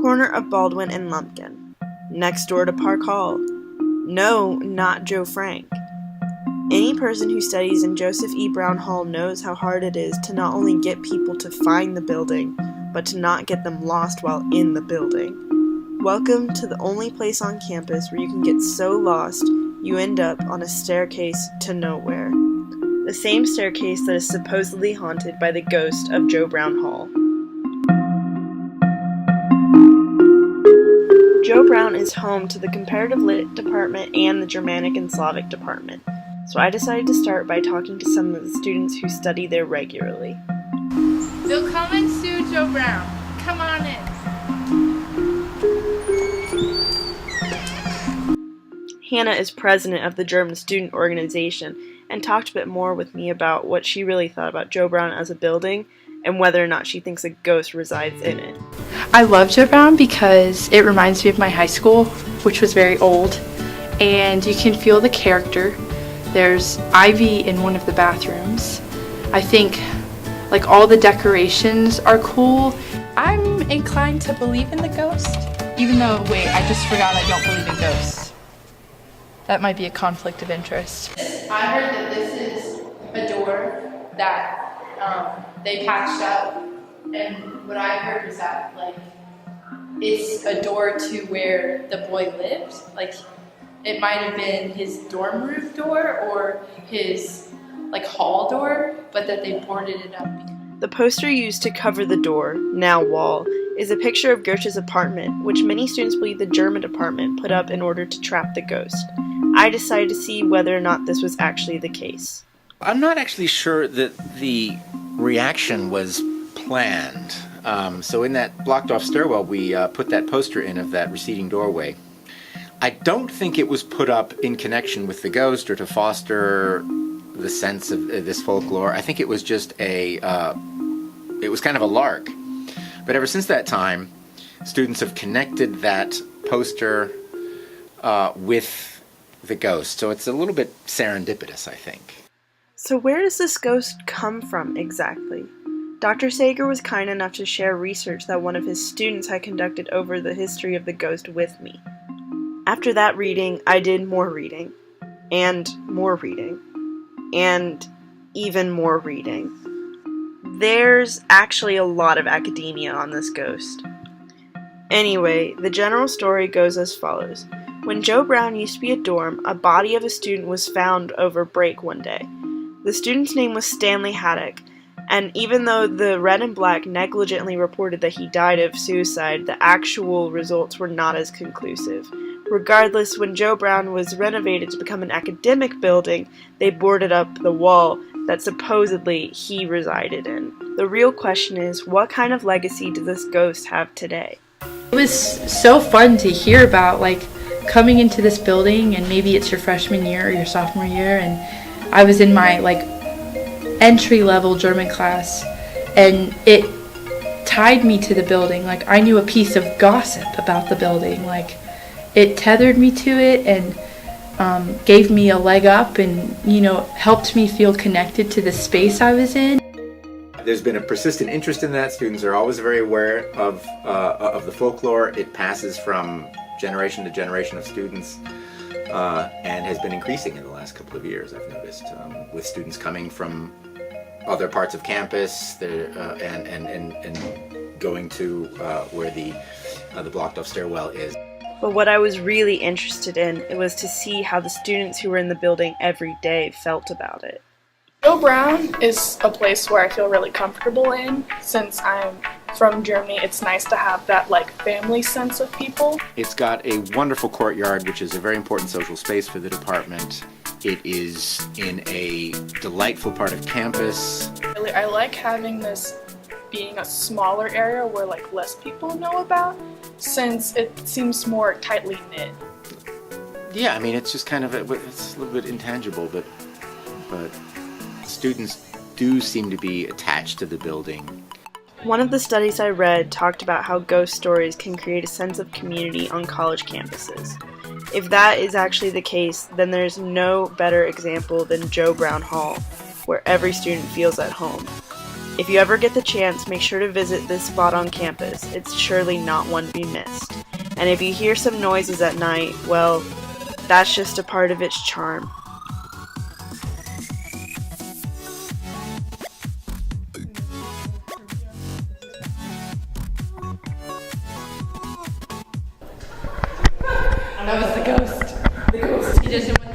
corner of Baldwin and Lumpkin, next door to Park Hall. No, not Joe Frank. Any person who studies in Joseph E. Brown Hall knows how hard it is to not only get people to find the building, but to not get them lost while in the building. Welcome to the only place on campus where you can get so lost you end up on a staircase to nowhere. The same staircase that is supposedly haunted by the ghost of Joe Brown Hall. Joe Brown is home to the Comparative Lit department and the Germanic and Slavic department, so I decided to start by talking to some of the students who study there regularly. Willkommen zu Joe Brown. Come on in. Hannah is president of the German student organization and talked a bit more with me about what she really thought about Joe Brown as a building and whether or not she thinks a ghost resides in it. I love Joe Brown because it reminds me of my high school, which was very old, and you can feel the character. There's ivy in one of the bathrooms. I think like all the decorations are cool. I'm inclined to believe in the ghost, even though, wait, I just forgot I don't believe in ghosts. That might be a conflict of interest. I heard that this is a door that they patched up, and what I heard was that like it's a door to where the boy lived. Like it might have been his dorm room door or his like hall door, but that they boarded it up. The poster used to cover the door, now wall, is a picture of Goethe's apartment, which many students believe the German department put up in order to trap the ghost. I decided to see whether or not this was actually the case. I'm not actually sure that the reaction was planned. So in that blocked off stairwell, we put that poster in of that receding doorway. I don't think it was put up in connection with the ghost or to foster the sense of this folklore. I think it was just it was kind of a lark. But ever since that time, students have connected that poster with the ghost. So it's a little bit serendipitous, I think. So where does this ghost come from exactly? Dr. Sager was kind enough to share research that one of his students had conducted over the history of the ghost with me. After that reading, I did more reading, and more reading, and even more reading. There's actually a lot of academia on this ghost. Anyway, the general story goes as follows. When Joe Brown used to be a dorm, a body of a student was found over break one day. The student's name was Stanley Haddock, and even though the Red and Black negligently reported that he died of suicide, the actual results were not as conclusive. Regardless, when Joe Brown was renovated to become an academic building, they boarded up the wall that supposedly he resided in. The real question is, what kind of legacy does this ghost have today? It was so fun to hear about, like, coming into this building, and maybe it's your freshman year or your sophomore year, and I was in my like entry-level German class, and it tied me to the building. Like I knew a piece of gossip about the building. Like it tethered me to it and gave me a leg up, and helped me feel connected to the space I was in. There's been a persistent interest in that. Students are always very aware of the folklore. It passes from generation to generation of students, and has been increasing in the last couple of years, I've noticed, with students coming from other parts of campus and going to where the blocked off stairwell is. But what I was really interested in was to see how the students who were in the building every day felt about it. Joe Brown is a place where I feel really comfortable in. Since I'm from Germany, it's nice to have that family sense of people. It's got a wonderful courtyard, which is a very important social space for the department. It is in a delightful part of campus. I like having this being a smaller area where less people know about, since it seems more tightly knit. Yeah, I mean, it's just kind of it's a little bit intangible, but students do seem to be attached to the building. One of the studies I read talked about how ghost stories can create a sense of community on college campuses. If that is actually the case, then there's no better example than Joe Brown Hall, where every student feels at home. If you ever get the chance, make sure to visit this spot on campus. It's surely not one to be missed. And if you hear some noises at night, well, that's just a part of its charm. That was the ghost. The ghost. He doesn't